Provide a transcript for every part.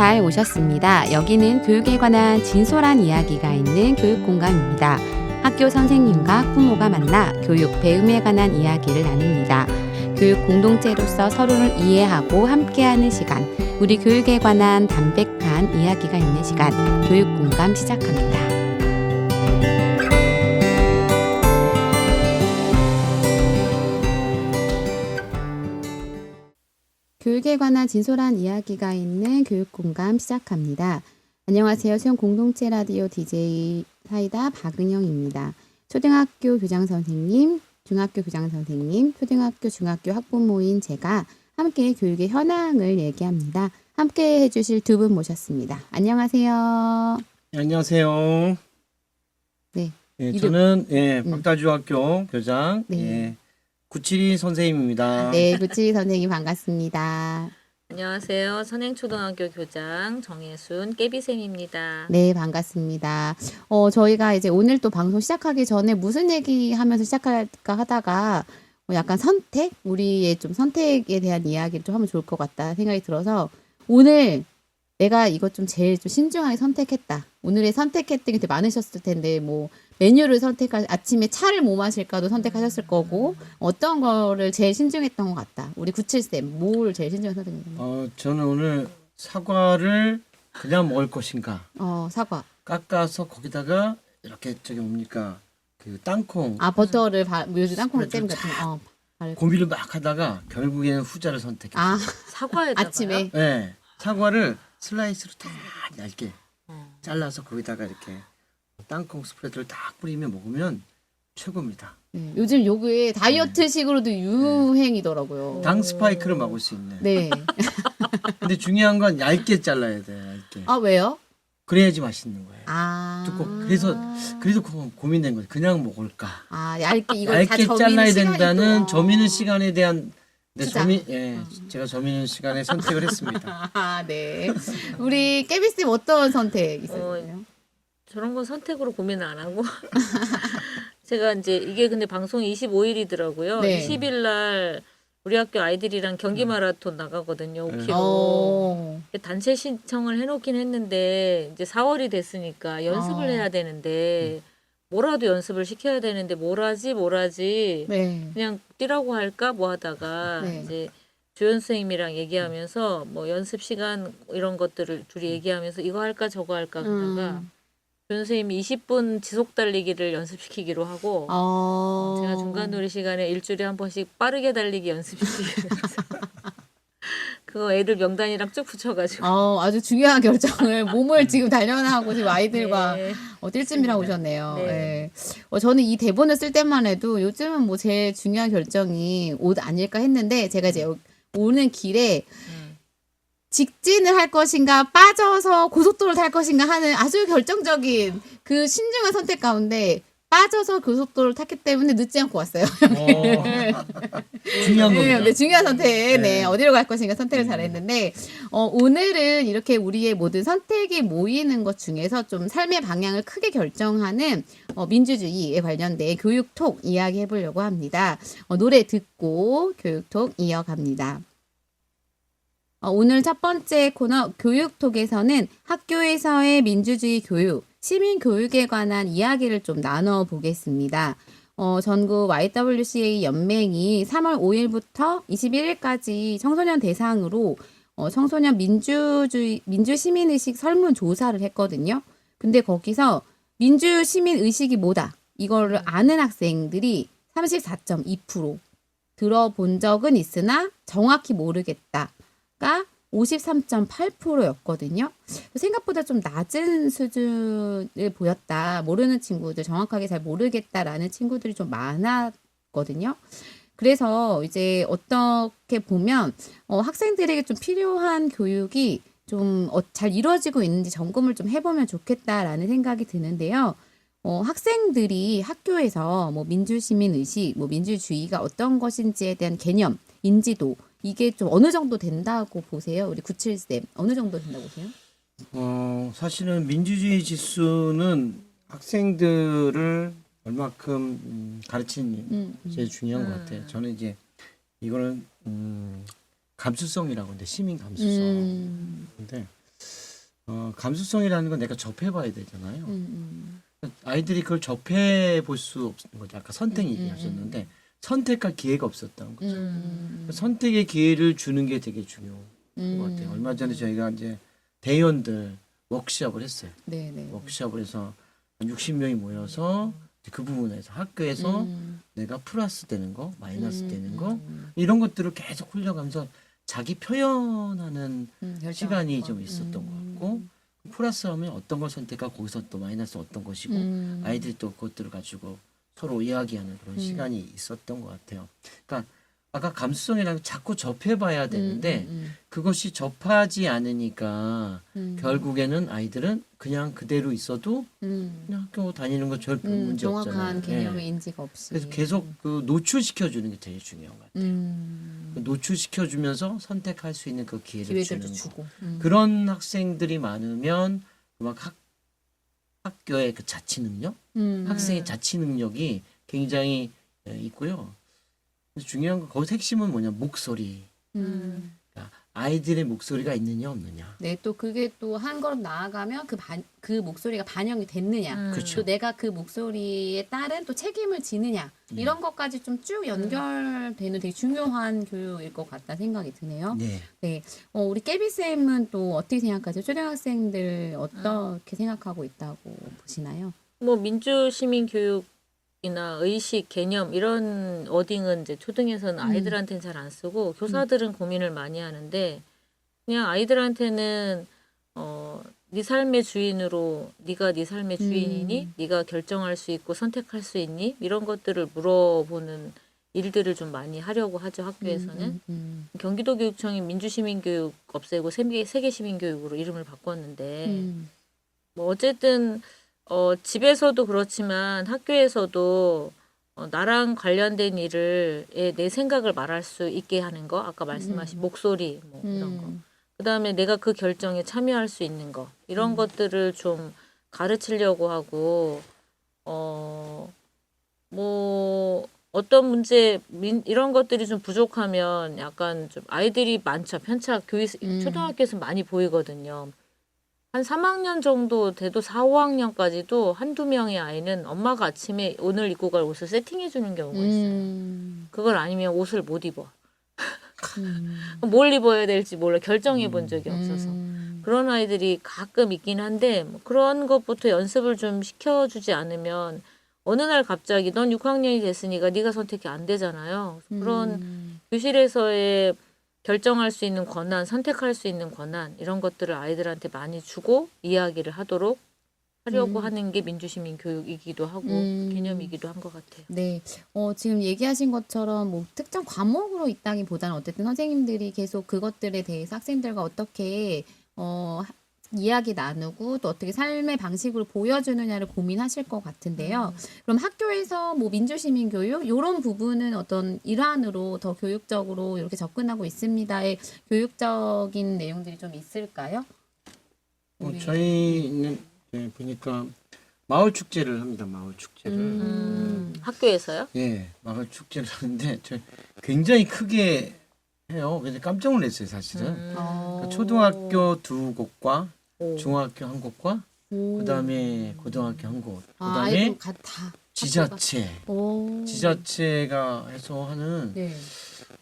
잘 오셨습니다. 여기는 교육에 관한 진솔한 이야기가 있는 교육 공간입니다. 학교 선생님과 학부모가 만나 교육, 배움에 관한 이야기를 나눕니다. 교육 공동체로서 서로를 이해하고 함께하는 시간, 우리 교육에 관한 담백한 이야기가 있는 시간, 교육 공감 시작합니다. 교육에 관한 진솔한 이야기가 있는 교육 공감 시작합니다. 안녕하세요. 수영 공동체 라디오 DJ 사이다 박은영입니다. 초등학교 교장 선생님, 중학교 교장 선생님, 초등학교, 중학교 학부모인 제가 함께 교육의 현황을 얘기합니다. 함께 해주실 두 분 모셨습니다. 안녕하세요. 네, 안녕하세요. 네. 저는 박달중학교 교장 네. 972 선생님입니다. 네, 구치 선생님 반갑습니다. 안녕하세요. 선행초등학교 교장 정예순 깨비쌤입니다. 네, 반갑습니다. 저희가 이제 오늘 또 방송 시작하기 전에 무슨 얘기 하면서 시작할까 하다가 약간 선택? 우리의 좀 선택에 대한 이야기를 좀 하면 좋을 것 같다 생각이 들어서 오늘 내가 이것 좀 제일 좀 신중하게 선택했다. 오늘의 선택했던 게 되게 많으셨을 텐데 뭐 메뉴를 아침에 차를 뭐 마실까도 선택하셨을 거고 어떤 거를 제일 신중했던 것 같다. 우리 97쌤 뭘 제일 신중하게 선택했나요? 저는 오늘 사과를 그냥 먹을 것인가 사과. 깎아서 거기다가 이렇게 뭡니까 그 땅콩 버터를 요즘 땅콩 잼 같은 거. 고민을 막 하다가 결국에는 후자를 선택했어요. 사과에다가요? 아침에. 네, 사과를 슬라이스로 딱 얇게 잘라서 거기다가 이렇게 땅콩 스프레드를 딱 뿌리면 먹으면 최고입니다. 요즘 요게 다이어트식으로도 유행이더라고요. 당 스파이크를 막을 수 있는. 네. 근데 중요한 건 얇게 잘라야 돼. 얇게. 왜요? 그래야지 맛있는 거예요. 두껍. 그래서 고민된 거예요. 그냥 먹을까? 얇게 이걸 얇게 다 잘라야 된다는 저미는 시간. 시간에 대한 투자. 제가 저미는 시간에 선택을 했습니다. 네. 우리 깨비쌤 어떤 선택 있으세요? 저런 건 선택으로 고민을 안 하고 제가 이제 이게 근데 방송이 25일이더라고요. 네. 20일 날 우리 학교 아이들이랑 경기 마라톤 나가거든요. 5km. 단체 신청을 해놓긴 했는데 이제 4월이 됐으니까 연습을 해야 되는데 뭐라도 연습을 시켜야 되는데 뭘 하지 네. 그냥 뛰라고 할까 뭐 하다가 네. 이제 조연 선생님이랑 얘기하면서 뭐 연습 시간 이런 것들을 둘이 얘기하면서 이거 할까 저거 할까 그러다가 조연 선생님이 20분 지속 달리기를 연습시키기로 하고 제가 중간 놀이 시간에 일주일에 한 번씩 빠르게 달리기 연습시키면서 그거 애들 명단이랑 쭉 붙여가지고 아주 중요한 결정을 몸을 지금 단련하고 지금 아이들과 네. 뛸 준비를 오셨네요. 네. 네. 저는 이 대본을 쓸 때만 해도 요즘은 뭐 제일 중요한 결정이 옷 아닐까 했는데 제가 이제 오는 길에 직진을 할 것인가 빠져서 고속도로를 탈 것인가 하는 아주 결정적인 그 신중한 선택 가운데 빠져서 고속도로를 탔기 때문에 늦지 않고 왔어요. 중요한 겁니다. 네, 중요한 선택. 네. 어디로 갈 것인가 선택을 잘했는데 오늘은 이렇게 우리의 모든 선택이 모이는 것 중에서 좀 삶의 방향을 크게 결정하는 민주주의에 관련된 교육톡 이야기해 보려고 합니다. 노래 듣고 교육톡 이어갑니다. 오늘 첫 번째 코너 교육톡에서는 학교에서의 민주주의 교육, 시민교육에 관한 이야기를 좀 나눠보겠습니다. 전국 YWCA 연맹이 3월 5일부터 21일까지 청소년 대상으로 청소년 민주시민의식 설문조사를 했거든요. 근데 거기서 민주시민의식이 뭐다? 이거를 아는 학생들이 34.2%, 들어본 적은 있으나 정확히 모르겠다가 53.8%였거든요. 생각보다 좀 낮은 수준을 보였다. 모르는 친구들, 정확하게 잘 모르겠다라는 친구들이 좀 많았거든요. 그래서 이제 어떻게 보면 학생들에게 좀 필요한 교육이 좀 잘 이루어지고 있는지 점검을 좀 해보면 좋겠다라는 생각이 드는데요. 학생들이 학교에서 뭐 민주시민의식, 뭐 민주주의가 어떤 것인지에 대한 개념, 인지도 이게 좀 어느 정도 된다고 보세요? 우리 97쌤 어느 정도 된다고 보세요? 사실은 민주주의 학생들을 얼마큼 가르치는 게 제일 중요한 것 같아요. 저는 이제 이거는 감수성이라고 하는데 시민 감수성. 근데 감수성이라는 건 내가 접해봐야 되잖아요. 아이들이 그걸 접해볼 수 없는 거죠. 아까 선택 얘기하셨는데 선택할 기회가 없었던 거죠. 선택의 기회를 주는 게 되게 중요한 것 같아요. 얼마 전에 저희가 이제 대의원들 워크숍을 했어요. 네네. 워크숍을 해서 한 60명이 모여서 그 부분에서 학교에서 내가 플러스 되는 거, 마이너스 되는 거 이런 것들을 계속 흘려가면서 자기 표현하는 시간이 좀 있었던 것 같고 플러스 하면 어떤 걸 선택하고 거기서 또 마이너스 어떤 것이고 아이들이 또 그것들을 가지고 서로 이야기하는 그런 시간이 있었던 것 같아요. 그러니까 아까 감수성이랑 자꾸 접해봐야 되는데 그것이 접하지 않으니까 결국에는 아이들은 그냥 그대로 있어도 그냥 학교 다니는 거 별 문제 없잖아요. 정확한 개념의 예. 인지가 없이. 그래서 계속 그 노출시켜주는 게 되게 중요한 것 같아요. 그 노출시켜주면서 선택할 수 있는 그 기회를 기회들도 주는 거. 주고. 그런 학생들이 많으면 막 학교의 그 자치 능력, 학생의 자치 능력이 굉장히 있고요. 그래서 중요한 건 거기서 핵심은 뭐냐 목소리. 그러니까 아이들의 목소리가 있느냐 없느냐. 네, 또 그게 또 한 걸음 나아가면 그 목소리가 반영이 됐느냐. 그렇죠. 또 내가 그 목소리에 따른 또 책임을 지느냐. 이런 것까지 좀 쭉 연결되는 되게 중요한 교육일 것 같다 생각이 드네요. 네. 네. 우리 깨비쌤은 또 어떻게 생각하세요? 초등학생들 어떻게 생각하고 있다고 보시나요? 뭐 민주 시민 교육이나 의식 개념 이런 어딩은 이제 초등에서는 아이들한테는 잘 안 쓰고 교사들은 고민을 많이 하는데 그냥 아이들한테는 네 삶의 주인으로 네가 네 삶의 주인이니 네가 결정할 수 있고 선택할 수 있니 이런 것들을 물어보는 일들을 좀 많이 하려고 하죠 학교에서는. 경기도교육청이 민주시민교육 없애고 세계시민교육으로 이름을 바꿨는데 뭐 어쨌든 집에서도 그렇지만 학교에서도 나랑 관련된 일을 내 생각을 말할 수 있게 하는 거 아까 말씀하신 목소리 뭐 이런 거 그다음에 내가 그 결정에 참여할 수 있는 거 이런 것들을 좀 가르치려고 하고 뭐 어떤 문제 이런 것들이 좀 부족하면 약간 좀 아이들이 많죠. 편차 초등학교에서 많이 보이거든요. 한 3학년 정도 돼도 4, 5학년까지도 한두 명의 아이는 엄마가 아침에 오늘 입고 갈 옷을 세팅해 주는 경우가 있어요. 그걸 아니면 옷을 못 입어. 뭘 입어야 될지 몰라. 결정해 본 적이 없어서. 그런 아이들이 가끔 있긴 한데 뭐 그런 것부터 연습을 좀 시켜주지 않으면 어느 날 갑자기 넌 6학년이 됐으니까 네가 선택이 안 되잖아요. 그런 교실에서의 결정할 수 있는 권한, 선택할 수 있는 권한 이런 것들을 아이들한테 많이 주고 이야기를 하려고 하는 게 민주시민 교육이기도 하고 개념이기도 한 것 같아요. 네, 지금 얘기하신 것처럼 뭐 특정 과목으로 있다기보다는 어쨌든 선생님들이 계속 그것들에 대해서 학생들과 어떻게 이야기 나누고 또 어떻게 삶의 방식으로 보여주느냐를 고민하실 것 같은데요. 그럼 학교에서 뭐 민주시민 교육 이런 부분은 어떤 일환으로 더 교육적으로 이렇게 접근하고 있습니다의 교육적인 내용들이 좀 있을까요? 저희는 보니까 마을 축제를 합니다. 마을 축제를. 학교에서요? 예, 마을 축제를 하는데 굉장히 크게 해요. 그래서 깜짝 놀랐어요, 사실은. 그러니까 초등학교 2곳과 중학교 1곳과 그다음에 고등학교 1곳. 그다음에 아이고, 다 지자체. 오. 지자체가 해서 하는 네.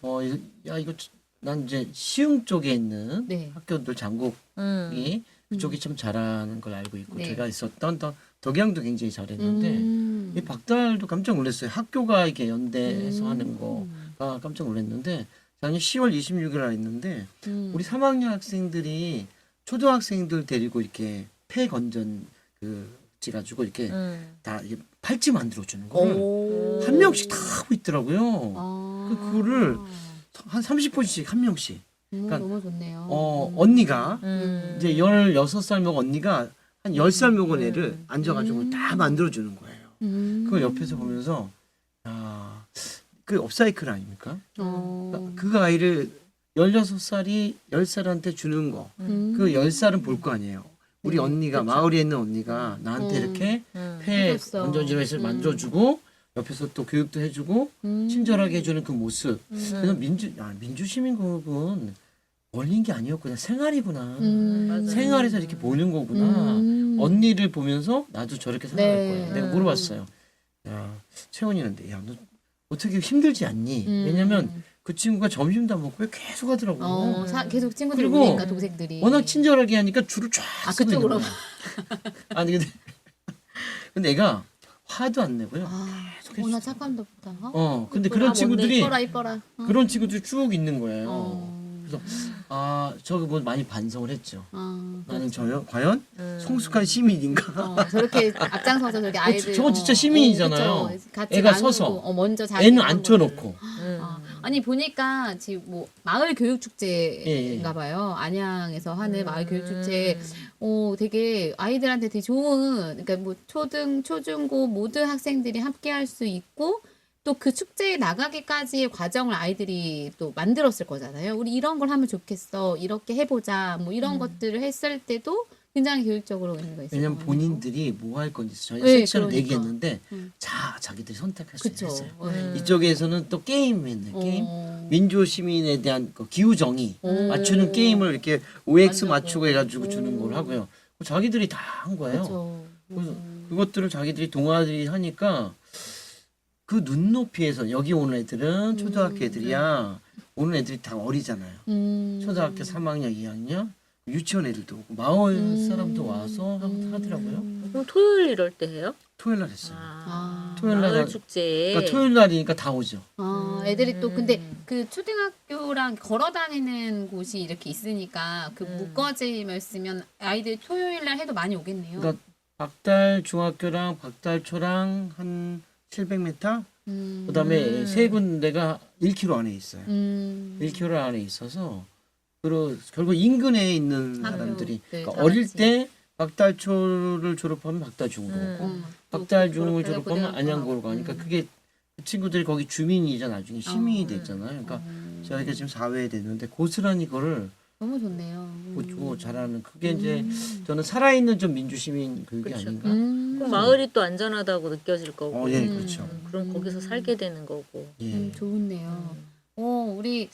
이거 난 이제 시흥 쪽에 있는 네. 학교들 장국이 그쪽이 참 잘하는 걸 알고 있고 네. 제가 있었던 덕양도 굉장히 잘했는데 이 박달도 깜짝 놀랐어요. 학교가 이렇게 연대해서 하는 거가 깜짝 놀랐는데 작년 10월 26일 날 했는데 우리 3학년 학생들이 초등학생들 데리고 이렇게 폐건전 가지고 이렇게 다 이게 팔찌 만들어 주는 거를 한 명씩 다 하고 있더라고요. 그거를 한 30분씩 한 명씩. 그러니까 너무 좋네요. 언니가 이제 16살 먹은 언니가 한 10살 먹은 애를 앉아가지고 다 만들어주는 거예요. 그걸 옆에서 보면서 그 업사이클 아닙니까? 그러니까 그 아이를 16살이 10살한테 주는 거. 그 10살은 볼 거 아니에요. 우리 네, 언니가 그쵸. 마을에 있는 언니가 나한테 이렇게 폐 해줬어. 건전지를 만들어주고 옆에서 또 교육도 해주고 친절하게 해주는 그 모습. 그래서 민주시민교육은 원리인 게 아니었구나. 생활이구나. 맞아요. 생활에서 이렇게 보는 거구나. 언니를 보면서 나도 저렇게 살아갈 네. 거야. 내가 물어봤어요. 야, 채원이는데, 야, 너 어떻게 힘들지 않니? 왜냐면 그 친구가 점심도 안 먹고 왜 계속 하더라고. 계속 친구들이 그리고 오니까 동생들이. 워낙 친절하게 하니까 줄을 쫙 아, 서고 있는 그쪽으로. 거야. 아니 근데 애가 화도 안 내고요. 계속 해줬어. 워낙 착한다 보다. 근데 이뻐라, 그런 친구들이 이뻐라 이뻐라. 그런 친구들이 쭉 있는 거예요. 그래서 저거 뭐 많이 반성을 했죠. 나는 저요 과연 성숙한 시민인가? 저렇게 앞장서서 저렇게 아이들. 저건 진짜 시민이잖아요. 그쵸. 같이 애가 나누고, 서서. 먼저 자기 애는 한 앉혀놓고. 아니 보니까 지금 뭐 마을 교육 예, 축제인가 봐요. 안양에서 하는 마을 교육 축제. 되게 아이들한테 되게 좋은, 그러니까 뭐 초등, 초중고 모든 학생들이 함께 할 수 있고 또 그 축제에 나가기까지의 과정을 아이들이 또 만들었을 거잖아요. 우리 이런 걸 하면 좋겠어. 이렇게 해보자. 뭐 이런 것들을 했을 때도 굉장히 교육적으로 의미가 있어요. 왜냐면 본인들이 뭐 할 건지 저희 네, 섹션을 그러니까. 얘기했는데 자기들이 선택할 수 그쵸. 있어요. 이쪽에서는 또 게임 했네. 게임. 어. 민주 시민에 대한 그 기후 정의 맞추는 게임을 이렇게 OX 맞추고 해가지고 주는 걸 하고요. 자기들이 다 한 거예요. 그쵸. 그래서 그것들을 자기들이 동아들이 하니까 그 눈높이에서 여기 오는 애들은 초등학교 애들이야. 오는 애들이 다 어리잖아요. 초등학교 3학년, 2학년, 유치원 애들도 오고 마을 사람도 와서 하더라고요. 그럼 토요일 이럴 때 해요? 토요일 날 했어요. 토요일 마을 날 축제에. 그러니까 토요일 날이니까 다 오죠. 애들이 또 근데 그 초등학교랑 걸어 다니는 곳이 이렇게 있으니까 그 묶어짐을 쓰면 아이들 토요일 날 해도 많이 오겠네요. 그러니까 박달 중학교랑 박달초랑 한 700m? 그다음에 세 군데가 1km 안에 있어요. 1km 안에 있어서 결국 인근에 있는 학교, 사람들이 네, 그러니까 다 어릴 같이. 때 박달초를 졸업하면 박달중으로 오고 박달중을 졸업하면 고등학교 안양고로 가니까 그게 그 친구들이 거기 주민이자 나중에 시민이 됐잖아요. 그러니까 저희가 지금 사회에 됐는데 고스란히 그거를 너무 좋네요. 보고 잘하는 그게 이제 저는 살아있는 좀 민주시민 교육이 그쵸. 아닌가. 그럼 마을이 또 안전하다고 느껴질 거고. 예, 그렇죠. 그럼 거기서 살게 되는 거고. 예. 좋네요. 우리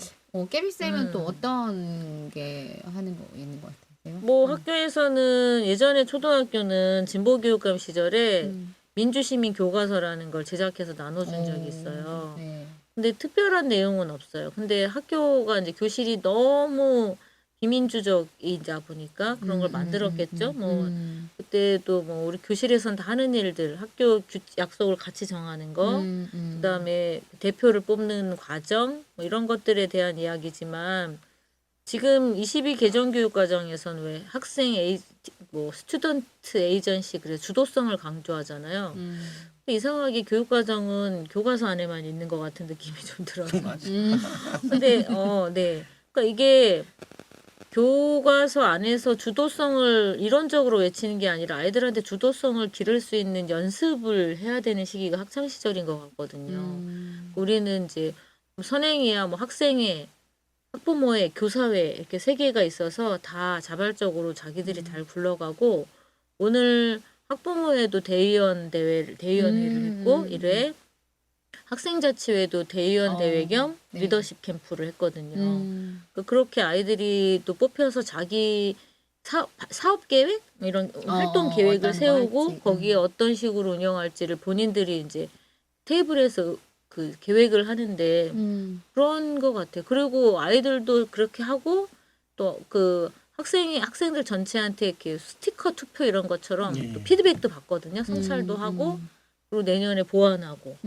깨비쌤은 또 어떤 게 하는 거 있는 것 같으세요? 뭐 학교에서는 예전에 초등학교는 진보교육감 시절에 민주시민 교과서라는 걸 제작해서 나눠준 적이 있어요. 네. 근데 특별한 내용은 없어요. 근데 학교가 이제 교실이 너무 비민주적이자 보니까 그런 걸 만들었겠죠. 뭐 그때도 뭐 우리 교실에선 다 하는 일들, 학교 약속을 같이 정하는 거, 그다음에 대표를 뽑는 과정, 뭐 이런 것들에 대한 이야기지만 지금 22 개정 교육 과정에서는 왜 뭐 스튜던트 에이전시 그래 주도성을 강조하잖아요. 이상하게 교육 과정은 교과서 안에만 있는 것 같은 느낌이 좀 들어요. 근데 네. 그러니까 이게 교과서 안에서 주도성을 이론적으로 외치는 게 아니라 아이들한테 주도성을 기를 수 있는 연습을 해야 되는 시기가 학창 시절인 것 같거든요. 우리는 이제 선행회야 뭐 학생회, 학부모회, 교사회 이렇게 세 개가 있어서 다 자발적으로 자기들이 잘 굴러가고 오늘 학부모회도 대의원회를 했고 1회 학생자치회도 대의원 대회 겸 네. 리더십 캠프를 했거든요. 그렇게 아이들이 또 뽑혀서 자기 사업 계획 이런 활동 계획을 어떤 거 세우고 할지. 거기에 어떤 식으로 운영할지를 본인들이 이제 테이블에서 그 계획을 하는데 그런 것 같아요. 그리고 아이들도 그렇게 하고 또 그 학생들 전체한테 이렇게 스티커 투표 이런 것처럼 예. 또 피드백도 받거든요. 성찰도 하고 그리고 내년에 보완하고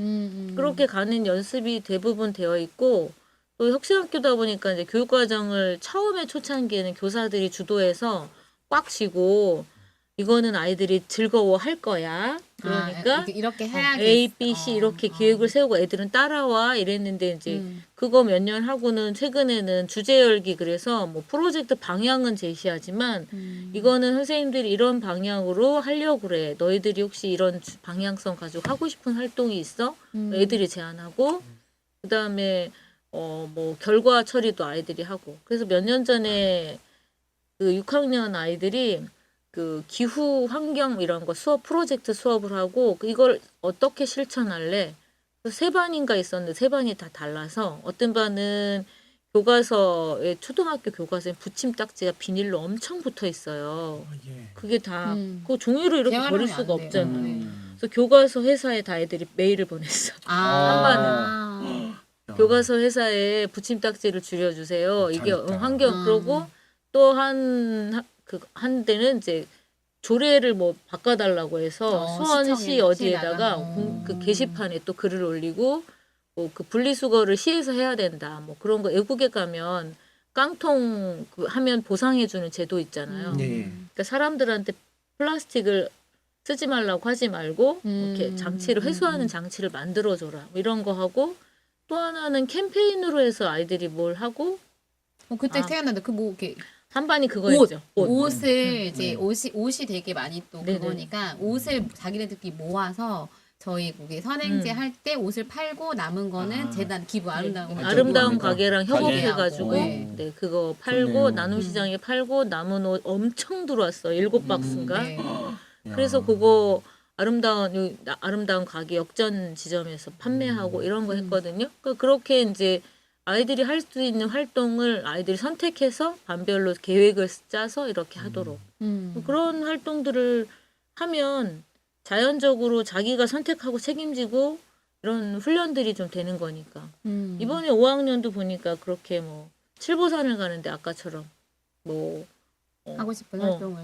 그렇게 가는 연습이 대부분 되어 있고 또 혁신학교다 보니까 이제 교육과정을 처음에 초창기에는 교사들이 주도해서 꽉 쥐고 이거는 아이들이 즐거워할 거야. 그러니까 이렇게 해야겠. A, B, C 이렇게 기획을 세우고 애들은 따라와 이랬는데 이제 그거 몇 년 하고는 최근에는 주제 열기 그래서 뭐 프로젝트 방향은 제시하지만 이거는 선생님들이 이런 방향으로 하려고 그래. 너희들이 혹시 이런 방향성 가지고 하고 싶은 활동이 있어? 애들이 제안하고 그다음에 뭐 결과 처리도 아이들이 하고. 그래서 몇 년 전에 그 6학년 아이들이 그 기후 환경 이런 거 프로젝트 수업을 하고 이걸 어떻게 실천할래? 세 반인가 있었는데 세 반이 다 달라서 어떤 반은 교과서에 초등학교 교과서에 붙임딱지가 비닐로 엄청 붙어 있어요. 예. 그게 다 그 종이로 이렇게 재활용이 버릴 수가 안 돼요. 없잖아요. 네. 그래서 교과서 회사에 다 애들이 메일을 보냈어. 교과서 회사에 붙임딱지를 줄여주세요. 이게 잘했다. 환경 그러고 또 한 데는 이제 조례를 뭐 바꿔달라고 해서 수원시 시청에, 어디에다가 시에다가. 그 게시판에 또 글을 올리고 뭐 그 분리수거를 시에서 해야 된다. 뭐 그런 거 외국에 가면 깡통 그 하면 보상해주는 제도 있잖아요. 네. 그러니까 사람들한테 플라스틱을 쓰지 말라고 하지 말고 이렇게 장치를 회수하는 장치를 만들어줘라. 뭐 이런 거 하고 또 하나는 캠페인으로 해서 아이들이 뭘 하고 그때 아. 생각난다. 그 뭐 이렇게 한반이 그거였죠. 옷을 이제 네. 옷이 되게 많이 또 네네. 그거니까 옷을 자기네들끼리 모아서 저희 거기 선행제 할 때 옷을 팔고 남은 거는 재단 기부 아름다운 네. 아름다운 가게. 가게랑 협업해가지고 네. 네 그거 팔고 좋네요. 나눔 시장에 팔고 남은 옷 엄청 들어왔어. 7박스인가. 네. 그래서 그거 아름다운 가게 역전 지점에서 판매하고 이런 거 했거든요. 그러니까 그렇게 이제 아이들이 할 수 있는 활동을 아이들이 선택해서 반별로 계획을 짜서 이렇게 하도록 그런 활동들을 하면 자연적으로 자기가 선택하고 책임지고 이런 훈련들이 좀 되는 거니까. 이번에 5학년도 보니까 그렇게 뭐 칠보산을 가는데 아까처럼 뭐 하고 싶은 활동을.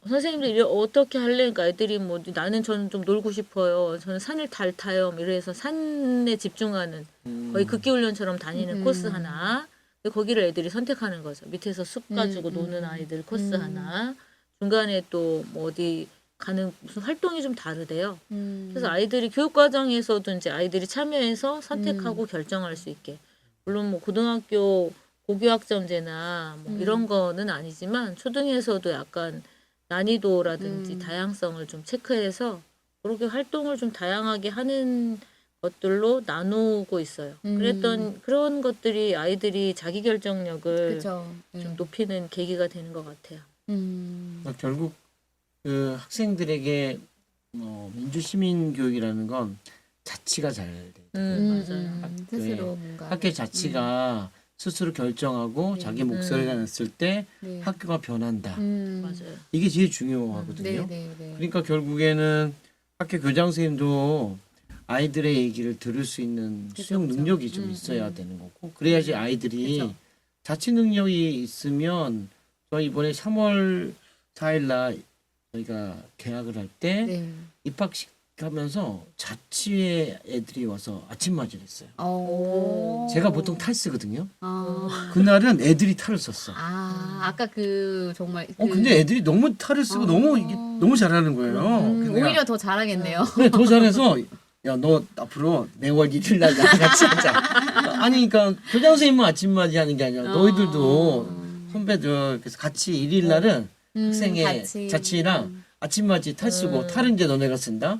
선생님들이 어떻게 할래? 그러니까 애들이 뭐 나는 저는 좀 놀고 싶어요. 저는 산을 달 타요. 뭐 이래서 산에 집중하는 거의 극기훈련처럼 다니는 코스 하나. 근데 거기를 애들이 선택하는 거죠. 밑에서 숲 가지고 노는 아이들 코스 하나. 중간에 또 뭐 어디 가는 무슨 활동이 좀 다르대요. 그래서 아이들이 교육 과정에서도 이제 아이들이 참여해서 선택하고 결정할 수 있게. 물론 뭐 고등학교 고교학점제나 뭐 이런 거는 아니지만 초등에서도 약간 난이도라든지 다양성을 좀 체크해서 그렇게 활동을 좀 다양하게 하는 것들로 나누고 있어요. 그런 것들이 아이들이 자기 결정력을 그렇죠. 좀 높이는 계기가 되는 것 같아요. 그러니까 결국 그 학생들에게 민주시민 교육이라는 건 자치가 잘 돼. 맞아요. 스스로 뭔가 학교 자치가 스스로 결정하고 자기 목소리가 냈을 때 네. 학교가 변한다. 맞아요. 이게 제일 중요하거든요. 네. 그러니까 결국에는 학교 교장 선생님도 아이들의 얘기를 들을 수 있는 수용 능력이 좀 있어야 되는 거고 그래야지 아이들이 그쵸. 자치 능력이 있으면 저희 이번에 3월 4일 날 저희가 개학을 할 때 네. 입학식 하면서 자치회 애들이 와서 아침 맞이를 했어요. 제가 보통 탈 쓰거든요. 그날은 애들이 탈을 썼어. 아까 그 정말 근데 애들이 너무 탈을 쓰고 너무 잘하는 거예요. 그래서 내가 오히려 더 잘하겠네요. 그래, 더 잘해서 야 너 앞으로 매월 1일 날 나랑 같이 하자. 아니 그러니까 교장 선생님만 아침맞이 하는 게 아니라 너희들도 선배들 그래서 같이 1일 날은 학생의 같이. 자치랑 아침맞이 탈 쓰고 탈은 이제 너네가 쓴다.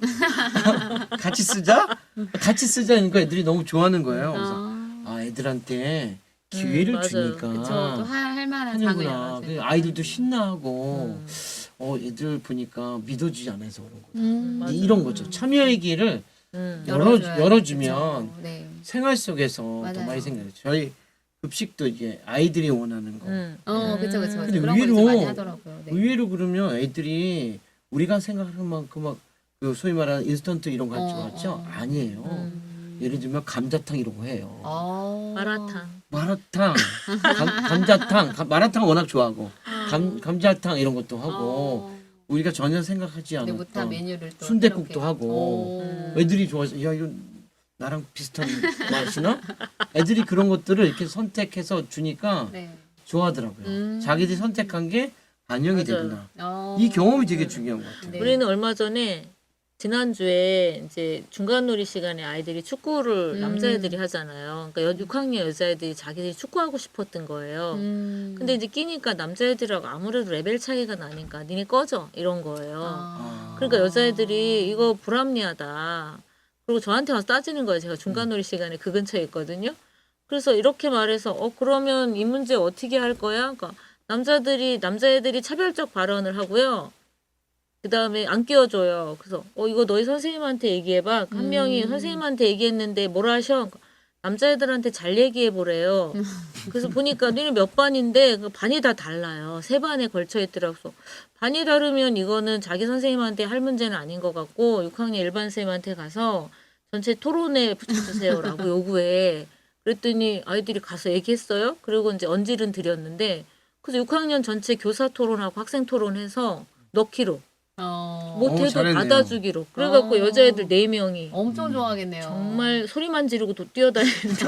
같이 쓰자. 같이 쓰자니까 애들이 너무 좋아하는 거예요. 그래서 애들한테 기회를 맞아요. 주니까 또 할 만한 하는구나. 장르야. 그 아이들도 신나하고 애들 보니까 믿어주지 않아서 그런 거다. 이런 거죠. 참여의 길을 열어주면 그쵸. 네. 생활 속에서 더 맞아요. 많이 생겨요. 저희 급식도 이게 아이들이 원하는 거. 그쵸. 근데 그런 거 이제 많이 하더라고요. 네. 의외로 그러면 애들이 우리가 생각하는 만큼 막 그 소위 말하는 인스턴트 이런 거 할 줄 알았죠? 아니에요. 예를 들면 감자탕 이런 거 해요. 마라탕. 감자탕, 마라탕 워낙 좋아하고 감자탕 이런 것도 하고 우리가 전혀 생각하지 근데 못한 않았던 메뉴를 또 순댓국도 새롭게. 하고 애들이 좋아해서 야 이거 나랑 비슷한 맛이나? 애들이 그런 것들을 이렇게 선택해서 주니까 네. 좋아하더라고요. 자기들이 선택한 게 반영이 맞아요. 되구나. 이 경험이 되게 중요한 것 같아요. 네. 우리는 얼마 전에 지난주에 이제 중간놀이 시간에 아이들이 축구를 남자애들이 하잖아요. 그러니까 6학년 여자애들이 자기들이 축구하고 싶었던 거예요. 근데 이제 끼니까 남자애들하고 아무래도 레벨 차이가 나니까 니네 꺼져 이런 거예요. 그러니까 여자애들이 이거 불합리하다. 그리고 저한테 와서 따지는 거예요. 제가 중간놀이 시간에 그 근처에 있거든요. 그래서 이렇게 말해서 그러면 이 문제 어떻게 할 거야? 그러니까 남자애들이 차별적 발언을 하고요. 그 다음에 안 끼워줘요. 그래서 이거 너희 선생님한테 얘기해봐. 한 명이 선생님한테 얘기했는데 뭐라 하셔? 남자애들한테 잘 얘기해 보래요. 그래서 보니까 너네 몇 반인데 그 반이 다 달라요. 3반에 걸쳐 있더라고. 반이 다르면 이거는 자기 선생님한테 할 문제는 아닌 것 같고 6학년 일반 선생님한테 가서 전체 토론에 붙여주세요라고 요구해. 그랬더니 아이들이 가서 얘기했어요. 그리고 이제 언질은 드렸는데 그래서 6학년 전체 교사 토론하고 학생 토론해서 넣기로 못해도 잘했네요. 받아주기로. 그래갖고 여자애들 4명이 엄청 좋아하겠네요. 정말 소리만 지르고 또 뛰어다니는데.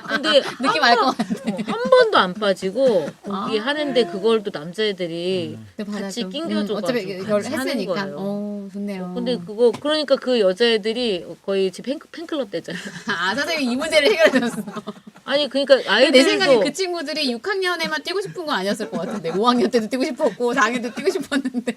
근데 느낌 알 것 같아. 한 번도 안 빠지고 거기 하는데 그걸 또 남자애들이 같이 받아줘. 낑겨줘가지고 어차피 이걸 같이 하는 했으니까. 거예요. 좋네요. 근데 그거 그러니까 그 여자애들이 거의 제 팬클럽 되잖아요. 선생님이 이 문제를 해결해줬어. 아니 그러니까 내 생각에 아이들도 그 친구들이 6학년에만 뛰고 싶은 건 아니었을 것 같은데 5학년 때도 뛰고 싶었고 4학년 때도 뛰고 싶었는데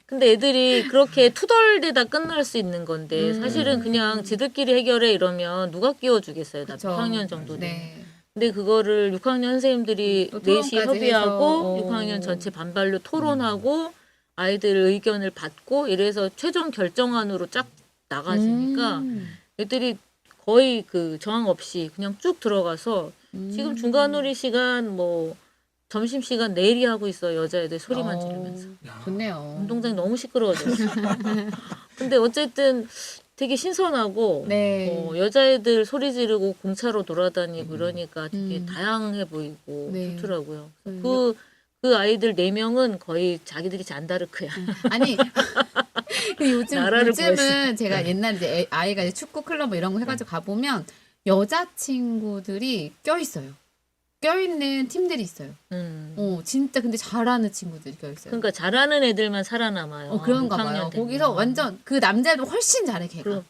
근데 애들이 그렇게 투덜대다 끝날 수 있는 건데 사실은 그냥 지들끼리 해결해 이러면 누가 끼워주겠어요. 나 그쵸. 6학년 정도 되면. 네. 근데 그거를 6학년 선생님들이 또 넷이 토론까지 협의하고 해서. 6학년 전체 반발로 토론하고 아이들 의견을 받고 이래서 최종 결정안으로 쫙 나가지니까 애들이 거의 그 저항 없이 그냥 쭉 들어가서 지금 중간놀이 시간 뭐 점심 시간 내일이 하고 있어 여자애들 소리만 지르면서 좋네요. 운동장이 너무 시끄러워졌어. 근데 어쨌든 되게 신선하고 네. 여자애들 소리 지르고 공차로 돌아다니고 이러니까 되게 다양해 보이고 네. 좋더라고요. 네. 그 아이들 4명은 거의 자기들이 잔다르크야. 아니 그 나라를 요즘은 제가 옛날에 이제 아이가 이제 축구 클럽 뭐 이런 거 해가지고 가보면 여자 친구들이 껴있어요. 껴있는 팀들이 있어요. 진짜 근데 잘하는 친구들이 껴있어요. 그러니까 잘하는 애들만 살아남아요. 그런가 6학년 봐요. 되면. 거기서 완전 그 남자애도 훨씬 잘해 걔가. 그럼,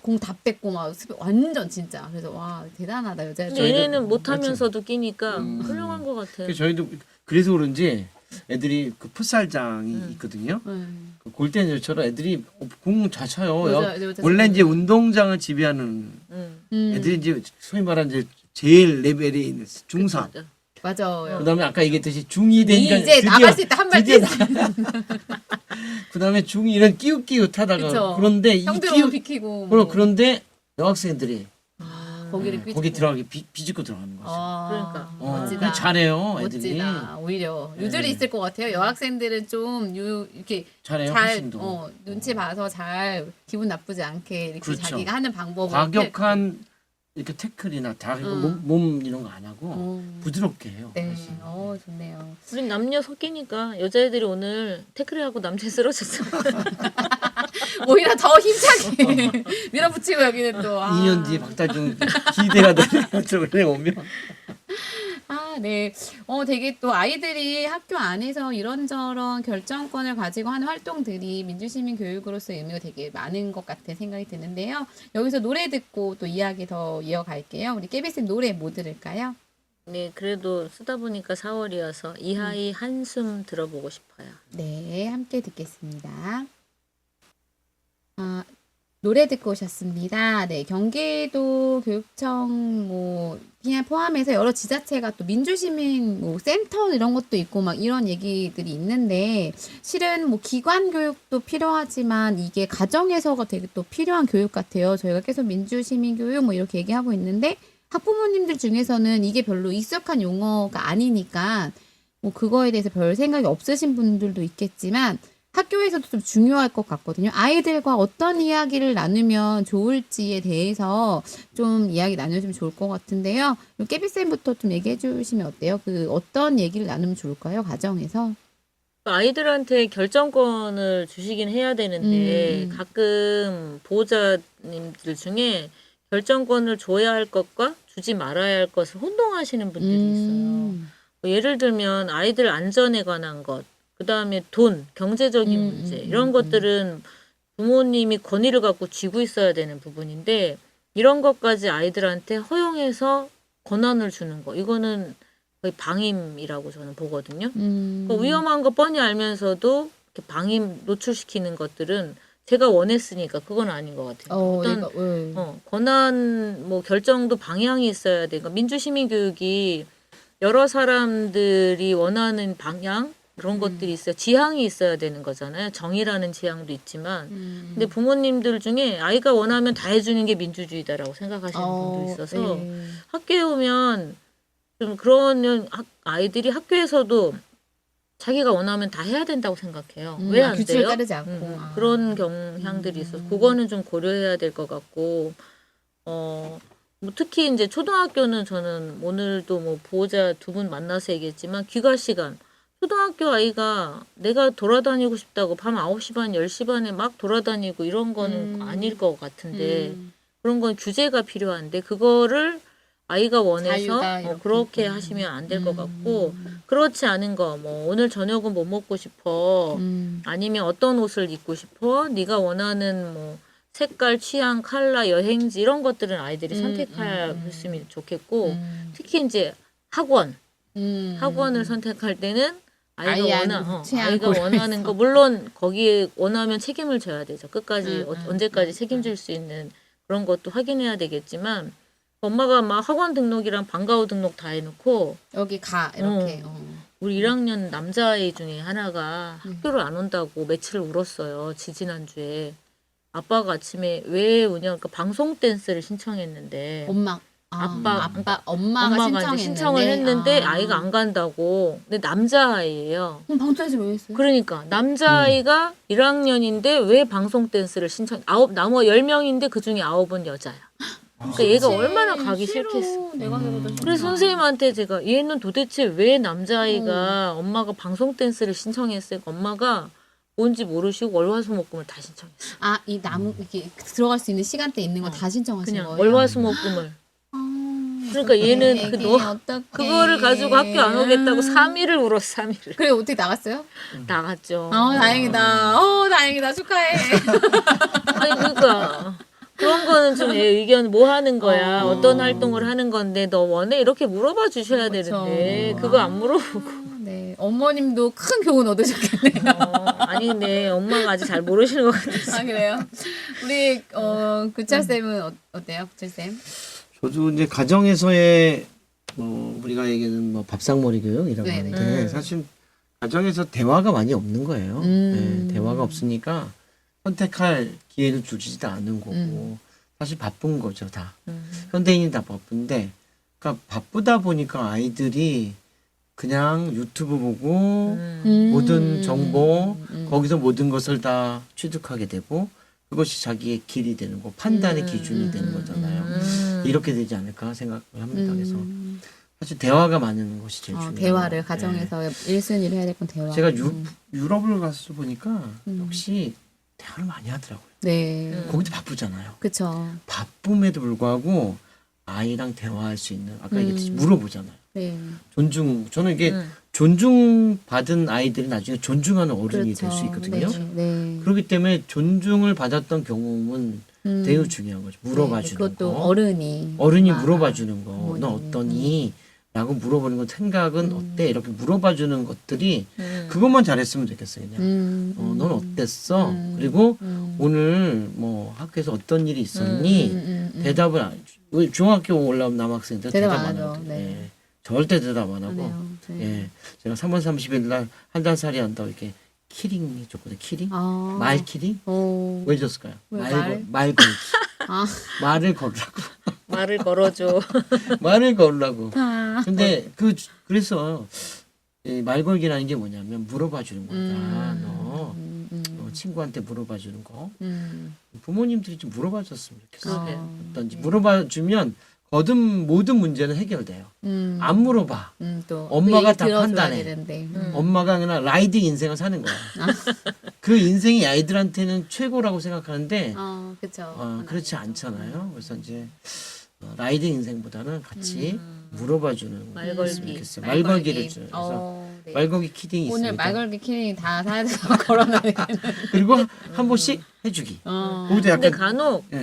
공 다 뺏고 막 완전 진짜. 그래서 와 대단하다 여자애들. 근데 얘네는 못하면서도 끼니까 훌륭한 것 같아요. 그래서 저희도 그래서 그런지 애들이 그 풋살장이 있거든요. 그 골대녀처럼 애들이 공 잘 차요. 여자 원래 이제 운동장을 지배하는 애들이 이제 소위 말하는 이제 제일 레벨이 있는 중3. 맞아. 맞아요. 그다음에 아까 얘기했듯이 중2 되니까 이제 나갈 수 있다 한 발 뛰어. 그다음에 중2는 끼웃끼웃하다가 그쵸. 그런데 이 형들 끼웃 오면 비키고. 뭐. 그런데 여학생들이 거기를 거기 들어가기 비집고 들어가는 거죠. 그러니까. 멋지다. 잘해요 애들이. 멋지다. 오히려 유들이 있을 것 같아요. 여학생들은 좀 이렇게 잘해요. 잘 훨씬 더. 눈치 봐서 잘 기분 나쁘지 않게 이렇게 그렇죠. 자기가 하는 방법을 과격한 이렇게 태클이나 다 몸 이런 거 안 하고 부드럽게 해요. 네, 사실. 좋네요. 우린 남녀 섞이니까 여자애들이 오늘 태클하고 남자 쓰러졌어. 오히려 더 힘차게 밀어붙이고 여기는 또 2년 뒤에 박달중 기대가 되네요. 저번에 오면. 네. 되게 또 아이들이 학교 안에서 이런저런 결정권을 가지고 하는 활동들이 민주시민 교육으로서의 의미가 되게 많은 것 같은 생각이 드는데요. 여기서 노래 듣고 또 이야기 더 이어갈게요. 우리 깨비쌤 노래 뭐 들을까요? 네, 그래도 쓰다 보니까 4월이어서 이하이 한숨 들어보고 싶어요. 네, 함께 듣겠습니다. 노래 듣고 오셨습니다. 네, 경기도 교육청 그냥 포함해서 여러 지자체가 또 민주시민 센터 이런 것도 있고 막 이런 얘기들이 있는데 실은 기관 교육도 필요하지만 이게 가정에서가 되게 또 필요한 교육 같아요. 저희가 계속 민주시민 교육 이렇게 얘기하고 있는데 학부모님들 중에서는 이게 별로 익숙한 용어가 아니니까 그거에 대해서 별 생각이 없으신 분들도 있겠지만 학교에서도 좀 중요할 것 같거든요. 아이들과 어떤 이야기를 나누면 좋을지에 대해서 좀 이야기 나눠주면 좋을 것 같은데요. 깨비쌤부터 좀 얘기해 주시면 어때요? 어떤 얘기를 나누면 좋을까요? 가정에서? 아이들한테 결정권을 주시긴 해야 되는데 가끔 보호자님들 중에 결정권을 줘야 할 것과 주지 말아야 할 것을 혼동하시는 분들이 있어요. 예를 들면 아이들 안전에 관한 것, 그 다음에 돈, 경제적인 문제 이런 것들은 부모님이 권위를 갖고 쥐고 있어야 되는 부분인데 이런 것까지 아이들한테 허용해서 권한을 주는 거 이거는 거의 방임이라고 저는 보거든요. 그러니까 위험한 거 뻔히 알면서도 이렇게 방임 노출시키는 것들은 제가 원했으니까 그건 아닌 것 같아요. 권한 결정도 방향이 있어야 돼. 그러니까 민주시민 교육이 여러 사람들이 원하는 방향 그런 것들이 있어요. 지향이 있어야 되는 거잖아요. 정의라는 지향도 있지만 근데 부모님들 중에 아이가 원하면 다 해주는 게 민주주의다라고 생각하시는 분도 있어서 네. 학교에 오면 좀 그런 아이들이 학교에서도 자기가 원하면 다 해야 된다고 생각해요. 왜 안 규칙을 돼요? 따르지 않고. 아. 그런 경향들이 있어서 그거는 좀 고려해야 될 것 같고 뭐 특히 이제 초등학교는 저는 오늘도 뭐 보호자 두 분 만나서 얘기했지만 귀가 시간 초등학교 아이가 내가 돌아다니고 싶다고 밤 9시 반, 10시 반에 막 돌아다니고 이런 거는 아닐 것 같은데 그런 건 규제가 필요한데 그거를 아이가 원해서 자유가 이렇게. 그렇게 하시면 안 될 것 같고 그렇지 않은 거 뭐 오늘 저녁은 뭐 먹고 싶어 아니면 어떤 옷을 입고 싶어 네가 원하는 뭐 색깔, 취향, 컬러, 여행지 이런 것들은 아이들이 선택했으면 좋겠고 특히 이제 학원을 선택할 때는 아이가 취향 원하는 거 물론 거기에 원하면 책임을 져야 되죠. 끝까지 언제까지 책임질 수 있는 그런 것도 확인해야 되겠지만 엄마가 막 학원 등록이랑 방과후 등록 다 해놓고 여기 가 이렇게. 우리 1학년 남자아이 중에 하나가 학교를 안 온다고 며칠을 울었어요. 지지난주에. 아빠가 아침에 왜 우냐 그러니까 방송 댄스를 신청했는데 엄마가 이제 신청을 했는데 아이가 안 간다고. 근데 남자아이예요. 그럼 방송에서 왜 했어요? 그러니까 남자아이가 1학년인데 왜 방송 댄스를 나머 10명인데 그중에 9은 여자야. 그러니까 얘가 얼마나 가기 싫겠어. 내가 해보다 싫다. 그래서 선생님한테 제가 얘는 도대체 왜 남자아이가 엄마가 방송 댄스를 신청했어요? 엄마가 뭔지 모르시고 월화수목금을 다 신청했어요. 이 나무 이렇게 들어갈 수 있는 시간대 있는 거 다 신청하신 그냥 거예요? 월화수목금을. 그러니까 얘는 그거를 가지고 학교 안 오겠다고 3일을 울었어. 3일을. 그래 어떻게 나갔어요? 나갔죠. 다행이다 축하해. 아니 그러니까 그런 거는 좀 얘 의견 뭐 하는 거야. 어떤 활동을 하는 건데 너 원해? 이렇게 물어봐 주셔야 되는데 그거 안 물어보고. 네, 어머님도 큰 교훈 얻으셨겠네요. 아니 근데 엄마가 아직 잘 모르시는 것 같아서. 그래요? 우리 구철 쌤은 어때요, 구철 쌤? 저도 이제 가정에서의 우리가 얘기하는 뭐 밥상머리 교육이라고 네네. 하는데 사실 가정에서 대화가 많이 없는 거예요. 네, 대화가 없으니까 선택할 기회를 주지도 않은 거고 사실 바쁜 거죠 다. 현대인이 다 바쁜데 그러니까 바쁘다 보니까 아이들이 그냥 유튜브 보고 모든 정보 거기서 모든 것을 다 취득하게 되고 그것이 자기의 길이 되는 거 판단의 기준이 되는 거잖아요. 이렇게 되지 않을까 생각을 합니다. 그래서 사실 대화가 많은 것이 제일 중요해요. 대화를 가정에서 1순위로 해야 될 건 대화. 제가 유럽을 가서 보니까 역시 대화를 많이 하더라고요. 네. 거기도 바쁘잖아요. 그렇죠. 바쁨에도 불구하고 아이랑 대화할 수 있는 아까 얘기했듯이 물어보잖아요. 네. 저는 이게 존중받은 아이들이 나중에 존중하는 어른이 될 수 그렇죠. 있거든요. 네. 그렇기 때문에 존중을 받았던 경험은 매우 중요한 거죠. 물어봐주는 그것도 거. 어른이 물어봐주는 거. 너 어떠니? 라고 물어보는 건 생각은 어때? 이렇게 물어봐주는 것들이 그것만 잘했으면 좋겠어요. 그냥. 넌 어땠어? 그리고 오늘 뭐 학교에서 어떤 일이 있었니? 대답을 중학교 올라온 남학생들 대답 안 하죠. 하거든요. 네. 예. 절대 대답 안 하고. 네. 예. 제가 3월 30일 날 한 달 살이 한다고 이렇게 키링이 줬거든요. 키링? 아. 말 키링? 왜 줬을까요? 왜 말 걸기. 아. 말을 걸라고. 말을 걸어줘. 말을 걸라고. 아. 근데 그래서 이 말 걸기라는 게 뭐냐면 물어봐 주는 거다. 너 친구한테 물어봐 주는 거. 부모님들이 좀 물어봐 줬으면 좋겠어요. 어떤지 물어봐 주면 모든 문제는 해결돼요. 안 물어봐. 또 엄마가 다 들어줘야 판단해. 되는데. 엄마가 그냥 라이딩 인생을 사는 거야. 그 인생이 아이들한테는 최고라고 생각하는데 그렇죠. 그렇지 않잖아요. 그래서 이제 라이딩 인생보다는 같이 물어봐주는 말 걸기. 좋겠어요. 말 걸기를 줘요. 그래서 네. 말걸기 키딩이 있습니다. 오늘 말걸기 키링 다 사야 돼서 걸어놔야 그리고 한 번씩 해주기. 거기도 근데 약간 간혹 예.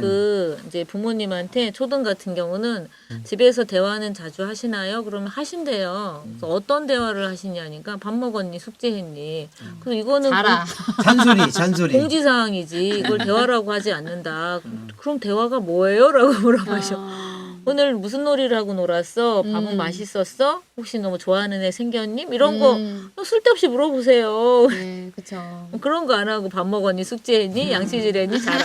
이제 부모님한테 초등 같은 경우는 집에서 대화는 자주 하시나요? 그러면 하신대요. 그래서 어떤 대화를 하시냐니까 밥 먹었니, 숙제했니. 그래서 이거는 자라. 잔소리. 공지사항이지 이걸 대화라고 하지 않는다. 그럼 대화가 뭐예요? 라고 물어보셔. 오늘 무슨 놀이를 하고 놀았어? 밥은 맛있었어? 혹시 너무 좋아하는 애 생겼니? 이런 거 쓸데없이 물어보세요. 네, 그쵸. 그런 거 안 하고 밥 먹었니? 숙제했니? 양치질했니? 자라.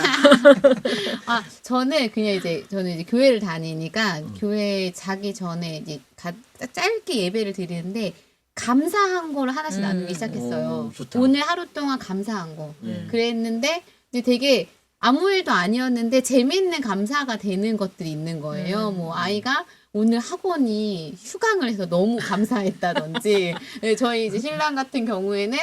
저는 이제 교회를 다니니까 교회 자기 전에 이제 짧게 예배를 드리는데 감사한 거를 하나씩 나누기 시작했어요. 좋다. 오늘 하루 동안 감사한 거. 네. 그랬는데 이제 되게 아무 일도 아니었는데 재밌는 감사가 되는 것들이 있는 거예요. 뭐 아이가 오늘 학원이 휴강을 해서 너무 감사했다든지 네, 저희 이제 신랑 같은 경우에는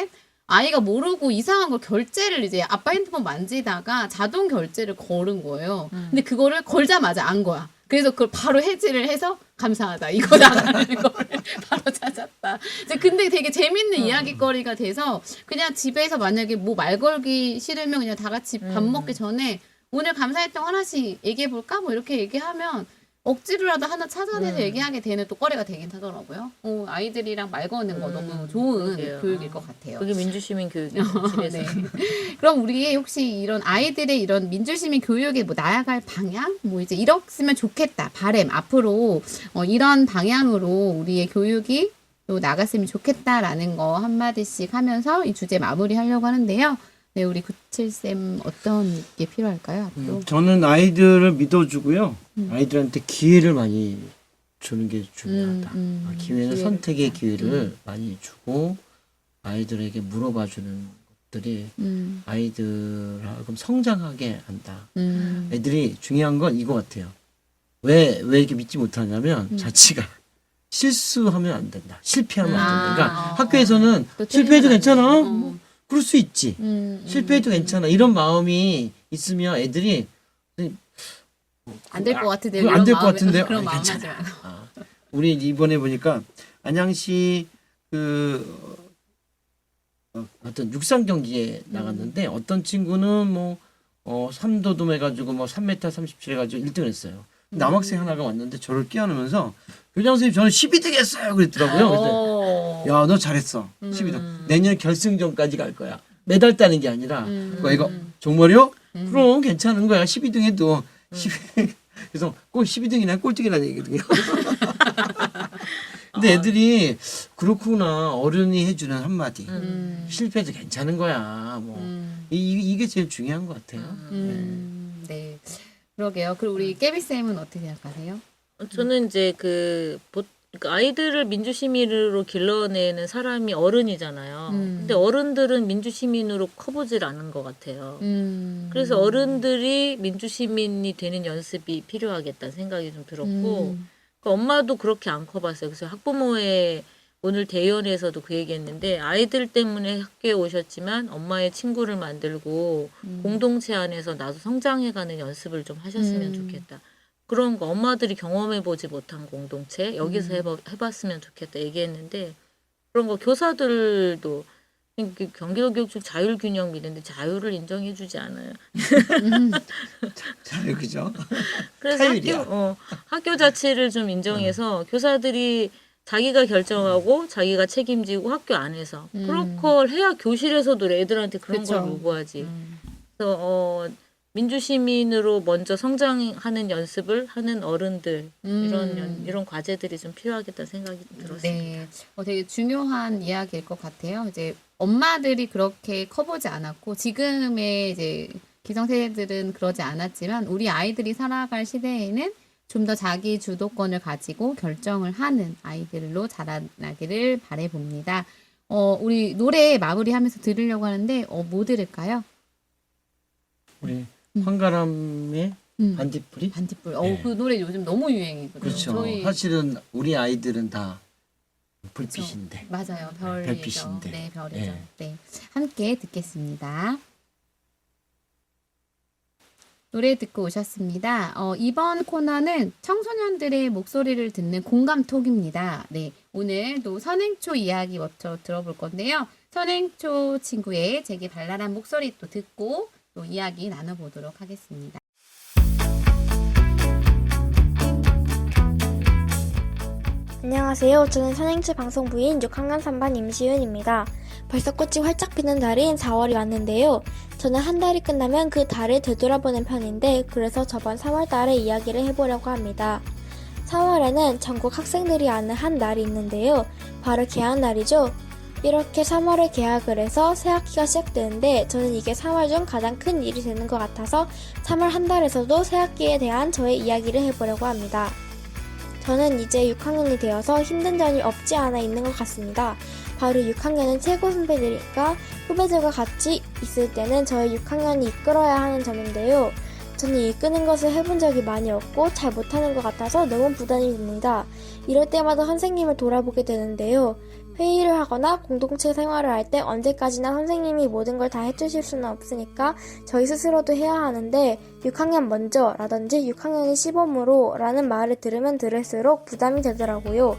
아이가 모르고 이상한 걸 결제를 이제 아빠 핸드폰 만지다가 자동 결제를 걸은 거예요. 근데 그거를 걸자마자 안 거야. 그래서 그걸 바로 해지를 해서 감사하다. 이거 나가는 거를 바로 찾았다. 근데 되게 재밌는 이야기거리가 돼서 그냥 집에서 만약에 뭐 말 걸기 싫으면 그냥 다 같이 밥 먹기 전에 오늘 감사했던 거 하나씩 얘기해 볼까? 뭐 이렇게 얘기하면 억지로라도 하나 찾아내서 얘기하게 되는 또 거리가 되긴 하더라고요. 아이들이랑 말 거는 거 너무 좋은 그러게요. 교육일 것 같아요. 그게 민주시민 교육이에요. 집에서. 네. 그럼 우리 혹시 이런 아이들의 이런 민주시민 교육에 뭐 나아갈 방향? 뭐 이제 이랬으면 좋겠다. 바람 앞으로 이런 방향으로 우리의 교육이 또 나갔으면 좋겠다라는 거 한마디씩 하면서 이 주제 마무리하려고 하는데요. 네, 우리 97쌤 어떤 게 필요할까요? 앞으로? 저는 아이들을 믿어주고요. 아이들한테 기회를 많이 주는 게 중요하다. 기회는 선택의 기회를 많이 주고 아이들에게 물어봐주는 것들이 아이들하고 성장하게 한다. 애들이 중요한 건 이거 같아요. 왜 이렇게 믿지 못하냐면 자치가 실수하면 안 된다. 실패하면 안 된다. 그러니까 학교에서는 또 실패해도 틀리면 안 괜찮아. 돼. 뭐 그럴 수 있지. 실패해도 괜찮아. 이런 마음이 있으면 애들이 안 될 것 같은데 안 될 것 같은데요. 그런 아니, 마음 하지 괜찮아. 말고. 우리 이번에 보니까 안양시 어떤 육상 경기에 나갔는데 어떤 친구는 뭐 3도둠 해가지고 뭐 3m 37 해가지고 1등 했어요. 남학생 하나가 왔는데 저를 끼워넣으면서 교장 선생님 저는 12등 했어요 그랬더라고요. 그래서 야 너 잘했어 12등 내년 결승전까지 갈 거야. 메달 따는 게 아니라 이거 정말요? 그럼 괜찮은 거야 12등 해도 12등 그래서 꼭 12등이나 꼴등이라는 얘기거든요. 근데 애들이 그렇구나 어른이 해주는 한마디 실패도 괜찮은 거야 뭐 이게 제일 중요한 것 같아요. 네. 그러게요. 그리고 우리 깨비쌤은 어떻게 생각하세요? 저는 이제 그러니까 아이들을 민주시민으로 길러내는 사람이 어른이잖아요. 근데 어른들은 민주시민으로 커보질 않은 것 같아요. 그래서 어른들이 민주시민이 되는 연습이 필요하겠다는 생각이 좀 들었고, 그러니까 엄마도 그렇게 안 커봤어요. 그래서 학부모회 오늘 대의원에서도 그 얘기했는데 아이들 때문에 학교에 오셨지만 엄마의 친구를 만들고 공동체 안에서 나도 성장해가는 연습을 좀 하셨으면 좋겠다. 그런 거 엄마들이 경험해보지 못한 공동체 여기서 해봤으면 좋겠다 얘기했는데 그런 거 교사들도 경기도 교육 중 자율균형 믿는데 자율을 인정해주지 않아요. 잘 그죠? 그래서 학교 자체를 좀 인정해서 교사들이 자기가 결정하고 자기가 책임지고 학교 안에서 그런 걸 해야 교실에서도 애들한테 그런 그쵸. 걸 요구하지. 그래서 민주시민으로 먼저 성장하는 연습을 하는 어른들 이런 과제들이 좀 필요하겠다는 생각이 들었습니다. 네, 되게 중요한 이야기일 것 같아요. 이제 엄마들이 그렇게 커보지 않았고 지금의 이제 기성세대들은 그러지 않았지만 우리 아이들이 살아갈 시대에는 좀 더 자기 주도권을 가지고 결정을 하는 아이들로 자라나기를 바라봅니다. 우리 노래 마무리하면서 들으려고 하는데 뭐 들을까요? 우리 황가람의 반딧불이? 반딧불. 네. 그 노래 요즘 너무 유행이거든요. 그렇죠. 사실은 우리 아이들은 다 불빛인데. 맞아요. 별이죠. 별빛인데. 네, 별이죠. 네. 네. 함께 듣겠습니다. 노래 듣고 오셨습니다. 이번 코너는 청소년들의 목소리를 듣는 공감톡입니다. 네, 오늘도 선행초 이야기 먼저 들어볼 건데요. 선행초 친구의 제게 발랄한 목소리 또 듣고 또 이야기 나눠보도록 하겠습니다. 안녕하세요. 저는 선행초 방송부인 6학년 3반 임시윤입니다. 벌써 꽃이 활짝 피는 달인 4월이 왔는데요. 저는 한 달이 끝나면 그 달을 되돌아보는 편인데 그래서 저번 3월 달에 이야기를 해보려고 합니다. 3월에는 전국 학생들이 아는 한 날이 있는데요. 바로 개학 날이죠. 이렇게 3월에 개학을 해서 새 학기가 시작되는데 저는 이게 3월 중 가장 큰 일이 되는 것 같아서 3월 한 달에서도 새 학기에 대한 저의 이야기를 해보려고 합니다. 저는 이제 6학년이 되어서 힘든 점이 없지 않아 있는 것 같습니다. 바로 6학년은 최고 선배들이니까 후배들과 같이 있을 때는 저의 6학년이 이끌어야 하는 점인데요. 저는 이끄는 것을 해본 적이 많이 없고 잘 못하는 것 같아서 너무 부담이 됩니다. 이럴 때마다 선생님을 돌아보게 되는데요. 회의를 하거나 공동체 생활을 할 때 언제까지나 선생님이 모든 걸 다 해주실 수는 없으니까 저희 스스로도 해야 하는데 6학년 먼저 라든지 6학년이 시범으로 라는 말을 들으면 들을수록 부담이 되더라고요.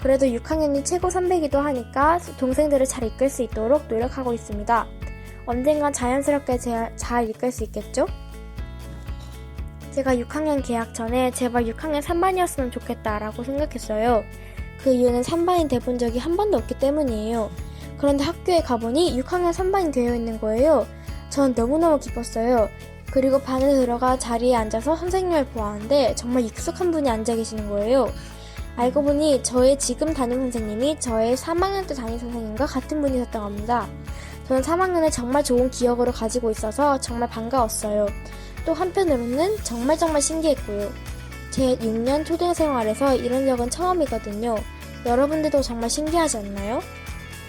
그래도 6학년이 최고 선배이기도 하니까 동생들을 잘 이끌 수 있도록 노력하고 있습니다. 언젠간 자연스럽게 잘 이끌 수 있겠죠? 제가 6학년 개학 전에 제발 6학년 3반이었으면 좋겠다라고 생각했어요. 그 이유는 3반이 돼본 적이 한 번도 없기 때문이에요. 그런데 학교에 가보니 6학년 3반이 되어 있는 거예요. 전 너무너무 기뻤어요. 그리고 반에 들어가 자리에 앉아서 선생님을 보았는데 정말 익숙한 분이 앉아 계시는 거예요. 알고 보니 저의 지금 담임 선생님이 저의 3학년 때 담임 선생님과 같은 분이셨던 겁니다. 저는 3학년에 정말 좋은 기억으로 가지고 있어서 정말 반가웠어요. 또 한편으로는 정말 신기했고요. 제 6년 초등생활에서 이런 적은 처음이거든요. 여러분들도 정말 신기하지 않나요?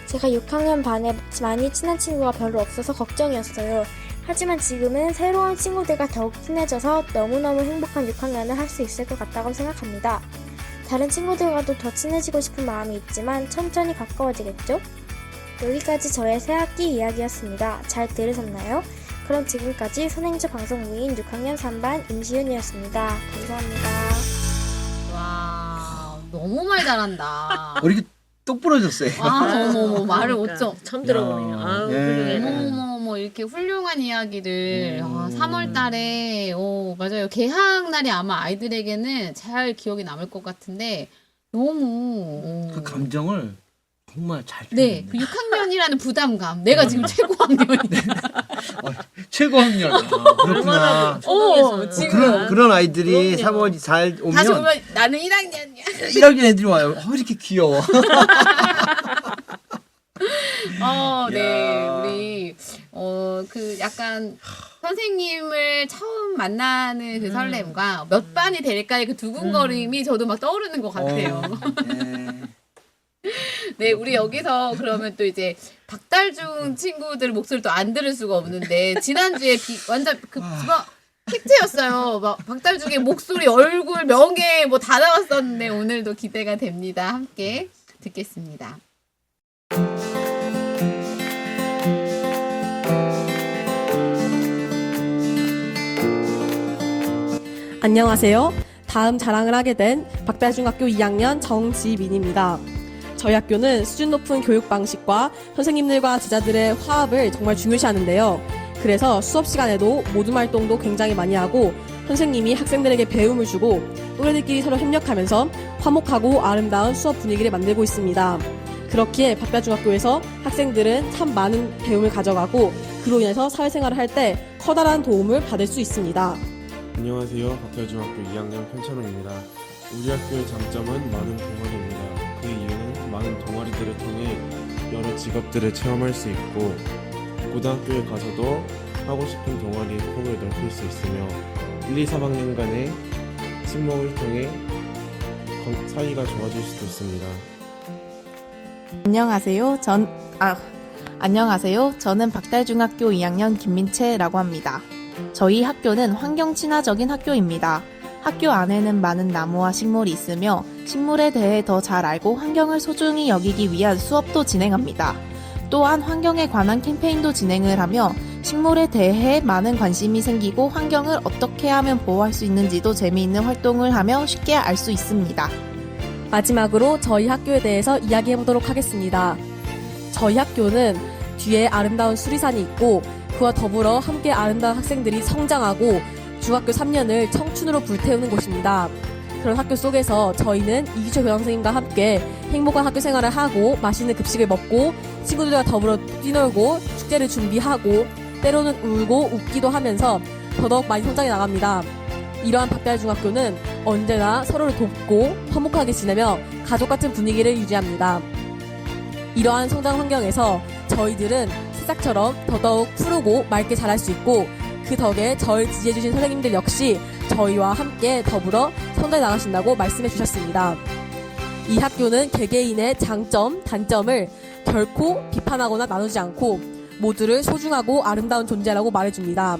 제가 6학년 반에 많이 친한 친구가 별로 없어서 걱정이었어요. 하지만 지금은 새로운 친구들과 더욱 친해져서 너무너무 행복한 6학년을 할 수 있을 것 같다고 생각합니다. 다른 친구들과도 더 친해지고 싶은 마음이 있지만 천천히 가까워지겠죠? 여기까지 저의 새학기 이야기였습니다. 잘 들으셨나요? 그럼 지금까지 선행조 방송부인 6학년 3반 임시윤이었습니다. 감사합니다. 와, 너무 말 잘한다. 이렇게 똑 부러졌어요. 어머, 말을 그러니까 어쩜. 처음 들어보네요. 야. 아우, 예. 훌륭해. 어머, 이렇게 훌륭한 이야기들. 3월 음. 달에, 맞아요. 개학 날이 아마 아이들에게는 잘 기억에 남을 것 같은데, 너무. 그 감정을 정말 잘 네, 표현했네. 그 6학년이라는 부담감. 내가 지금 최고 학년이다. 최고 학년. 얼마나 그렇구나. 초등에서는. 지금. 그런 아이들이 그럼요. 3월이 잘 오면 다시 보면 나는 1학년이야. 1학년 애들이 와요. 왜 이렇게 귀여워. 네, 야. 우리, 그 약간 선생님을 처음 만나는 그 설렘과 몇 반이 될까의 그 두근거림이 저도 막 떠오르는 것 같아요. 네, 우리 여기서 그러면 또 이제 박달중 친구들 목소리를 또 안 들을 수가 없는데, 지난주에 완전 팩트였어요. 막 박달중의 목소리, 얼굴, 명예 뭐 다 나왔었는데, 오늘도 기대가 됩니다. 함께 듣겠습니다. 안녕하세요. 다음 자랑을 하게 된 박달중학교 2학년 정지민입니다. 저희 학교는 수준 높은 교육 방식과 선생님들과 제자들의 화합을 정말 중요시하는데요. 그래서 수업 시간에도 모둠 활동도 굉장히 많이 하고 선생님이 학생들에게 배움을 주고 또래들끼리 서로 협력하면서 화목하고 아름다운 수업 분위기를 만들고 있습니다. 그렇기에 박달중학교에서 학생들은 참 많은 배움을 가져가고 그로 인해서 사회생활을 할 때 커다란 도움을 받을 수 있습니다. 안녕하세요. 박달중학교 2학년 편찬호입니다. 우리 학교의 장점은 많은 동아리입니다. 그 이유는 많은 동아리들을 통해 여러 직업들을 체험할 수 있고 고등학교에 가서도 하고 싶은 동아리의 폭을 넓힐 수 있으며 1, 2, 3학년간의 친목을 통해 사이가 좋아질 수도 있습니다. 안녕하세요. 저는 박달중학교 2학년 김민채라고 합니다. 저희 학교는 환경 친화적인 학교입니다. 학교 안에는 많은 나무와 식물이 있으며 식물에 대해 더 잘 알고 환경을 소중히 여기기 위한 수업도 진행합니다. 또한 환경에 관한 캠페인도 진행을 하며 식물에 대해 많은 관심이 생기고 환경을 어떻게 하면 보호할 수 있는지도 재미있는 활동을 하며 쉽게 알 수 있습니다. 마지막으로 저희 학교에 대해서 이야기해 보도록 하겠습니다. 저희 학교는 뒤에 아름다운 수리산이 있고 그와 더불어 함께 아름다운 학생들이 성장하고 중학교 3년을 청춘으로 불태우는 곳입니다. 그런 학교 속에서 저희는 이기철 교장선생님과 함께 행복한 학교 생활을 하고 맛있는 급식을 먹고 친구들과 더불어 뛰놀고 축제를 준비하고 때로는 울고 웃기도 하면서 더더욱 많이 성장해 나갑니다. 이러한 박달중학교는 언제나 서로를 돕고 화목하게 지내며 가족 같은 분위기를 유지합니다. 이러한 성장 환경에서 저희들은 새싹처럼 더더욱 푸르고 맑게 자랄 수 있고 그 덕에 저를 지지해주신 선생님들 역시 저희와 함께 더불어 성장해 나가신다고 말씀해 주셨습니다. 이 학교는 개개인의 장점, 단점을 결코 비판하거나 나누지 않고 모두를 소중하고 아름다운 존재라고 말해줍니다.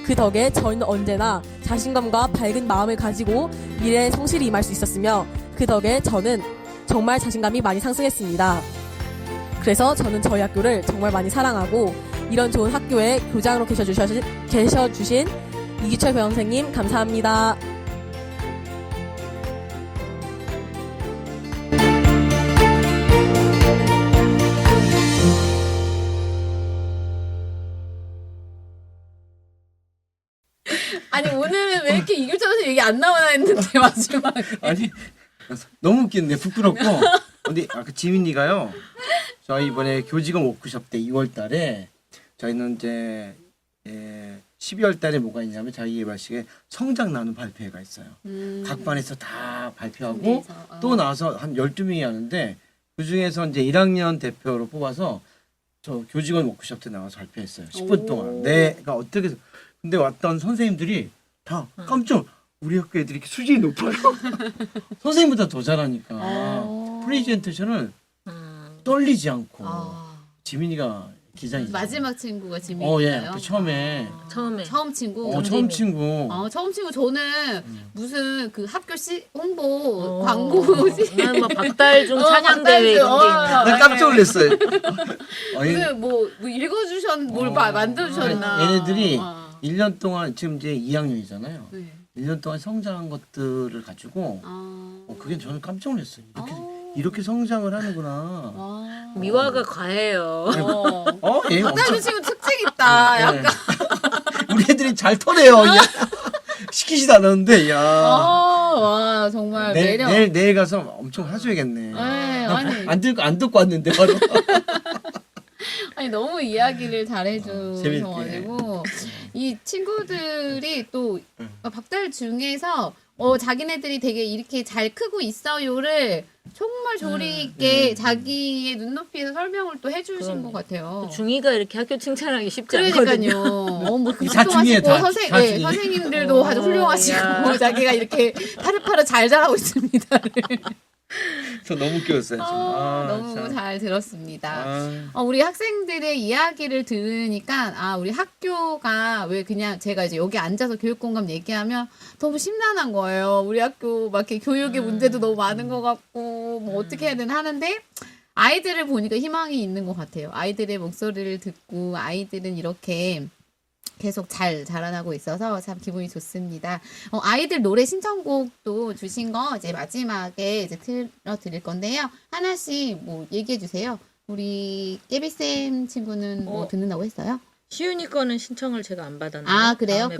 그 덕에 저희는 언제나 자신감과 밝은 마음을 가지고 미래에 성실히 임할 수 있었으며 그 덕에 저는 정말 자신감이 많이 상승했습니다. 그래서 저는 저희 학교를 정말 많이 사랑하고 이런 좋은 학교에 교장으로 계셔주신 이기철 교장선생님 감사합니다. 아니 오늘은 왜 이렇게 이규철 선생님 얘기 안 나오나 했는데 마지막에. 아니 너무 웃기는데 부끄럽고. 근데 아까 지민이가요. 저희 이번에 교직원 워크숍 때 2월달에 저희는 이제 12월달에 뭐가 있냐면 자기 개발식에 성장 나눔 발표회가 있어요. 각 반에서 다 발표하고 또 나와서 한 12명이 하는데 그 중에서 이제 1학년 대표로 뽑아서 저 교직원 워크숍 때 나와서 발표했어요. 10분 동안. 내가 어떻게 해서 근데 왔던 선생님들이 다 깜짝 우리 학교 애들이 이렇게 수준이 높아요. 선생님보다 더 잘하니까 프레젠테이션을 떨리지 않고 지민이가 기자이죠. 마지막 친구가 지민이가요. 예. 처음에 처음 친구. 처음 친구. 처음 친구 저는 무슨 그 학교 홍보 광고지. 난뭐 박달중 찬양대회 이런 게 있나. 나 깜짝 놀랐어요. 무슨 뭐 읽어주셨 만들어주셨나. 얘네들이 1년 동안 지금 이제 2학년이잖아요. 네. 1년 동안 성장한 것들을 가지고 그게 저는 깜짝 놀랐어요. 이렇게 성장을 하는구나. 미화가 과해요. 얘 박달중 친구 특징 있다. 약간. 우리 애들이 잘 터내요. 시키지도 않았는데, 야. 와 정말 매력. 내일 가서 엄청 하셔야겠네. 아니. 안 듣고 왔는데 바로. 아니 너무 이야기를 재밌게. 잘해주셔가지고 이 친구들이 또 박달중에서 자기네들이 되게 이렇게 잘 크고 있어요를 정말 조리 있게 자기의 눈높이에서 설명을 또 해주신 것 같아요. 중이가 이렇게 학교 칭찬하기 쉽지 않거든요. 그러니까요. 뭐 다 중이에요, 다. 다 중이. 선생님들도 아주 훌륭하시고 자기가 이렇게 파릇파릇 잘 자라고 있습니다. 저 너무 웃겼어요. 너무 참. 잘 들었습니다. 우리 학생들의 이야기를 들으니까 우리 학교가 왜 그냥 제가 이제 여기 앉아서 교육공감 얘기하면 너무 심란한 거예요. 우리 학교 막 이렇게 교육의 문제도 너무 많은 것 같고 뭐 어떻게 해야 되나 하는데 아이들을 보니까 희망이 있는 것 같아요. 아이들의 목소리를 듣고 아이들은 이렇게 계속 잘 자라나고 있어서 참 기분이 좋습니다. 아이들 노래 신청곡도 주신 거 이제 마지막에 이제 틀어드릴 건데요. 하나씩 뭐 얘기해 주세요. 우리 깨비쌤 친구는 뭐 듣는다고 했어요? 시윤이 거는 신청을 제가 안 받았는데. 그래요? 다음에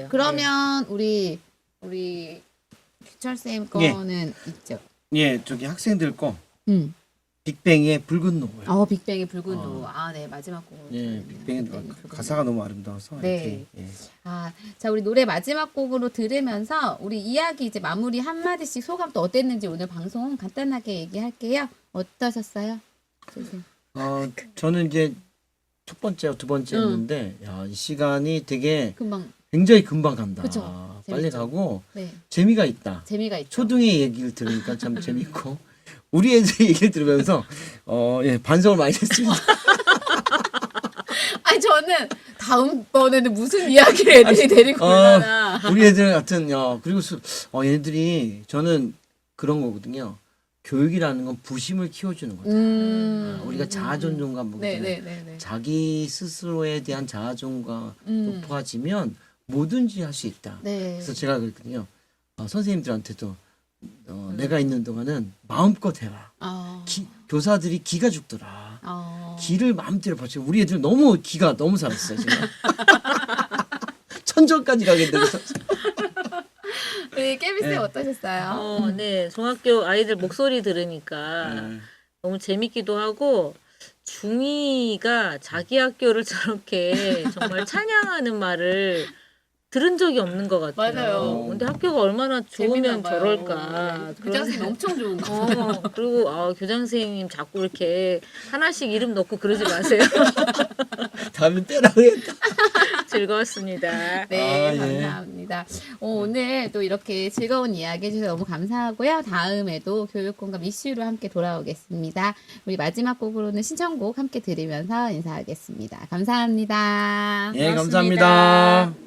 그러면 받을게요. 우리 규철쌤 거는 있죠. 예, 저기 학생들 거 음. 빅뱅의 붉은 노을. 빅뱅의 붉은 노. 네, 마지막 곡. 예, 빅뱅의 가사가 너무 아름다워서. 네. 이렇게, 예. 자, 우리 노래 마지막 곡으로 들으면서 우리 이야기 이제 마무리 한마디씩 소감 또 어땠는지 오늘 방송 간단하게 얘기할게요. 어떠셨어요? 선생님? 저는 이제 첫 번째, 두 번째 했는데, 이 시간이 되게 금방. 굉장히 금방 간다. 그쵸. 빨리 재밌죠. 가고, 네. 재미가 있다. 재미가 있죠. 초등의 얘기를 들으니까 참 재밌고, 우리 애들 얘기를 들으면서, 반성을 많이 했습니다. 아니, 저는 다음번에는 무슨 이야기를 애들이 데리고 오려나. 우리 애들 같은, 그리고 얘네들이 저는 그런 거거든요. 교육이라는 건 부심을 키워주는 거다. 우리가 자아존중과 네. 자기 스스로에 대한 자아존중과 높아지면 뭐든지 할 수 있다. 네. 그래서 제가 그랬거든요. 선생님들한테도 내가 있는 동안은 마음껏 해라. 교사들이 기가 죽더라. 기를 마음대로 받쳐. 우리 애들 너무 기가 너무 살았어요. 제가. 천정까지 가겠는데. 우리 깨비쌤 어떠셨어요? 네, 중학교 아이들 목소리 들으니까 너무 재밌기도 하고 중이가 자기 학교를 저렇게 정말 찬양하는 말을 들은 적이 없는 것 같아요. 맞아요. 근데 학교가 얼마나 좋으면 저럴까. 교장 선생님 엄청 좋은 거. 그리고 교장 선생님 자꾸 이렇게 하나씩 이름 넣고 그러지 마세요. 다음에 빼라 그랬다. 즐거웠습니다. 네, 아, 예. 감사합니다. 오늘 또 이렇게 즐거운 이야기 해주셔서 너무 감사하고요. 다음에도 교육공감 이슈로 함께 돌아오겠습니다. 우리 마지막 곡으로는 신청곡 함께 들으면서 인사하겠습니다. 감사합니다. 예, 고맙습니다. 감사합니다.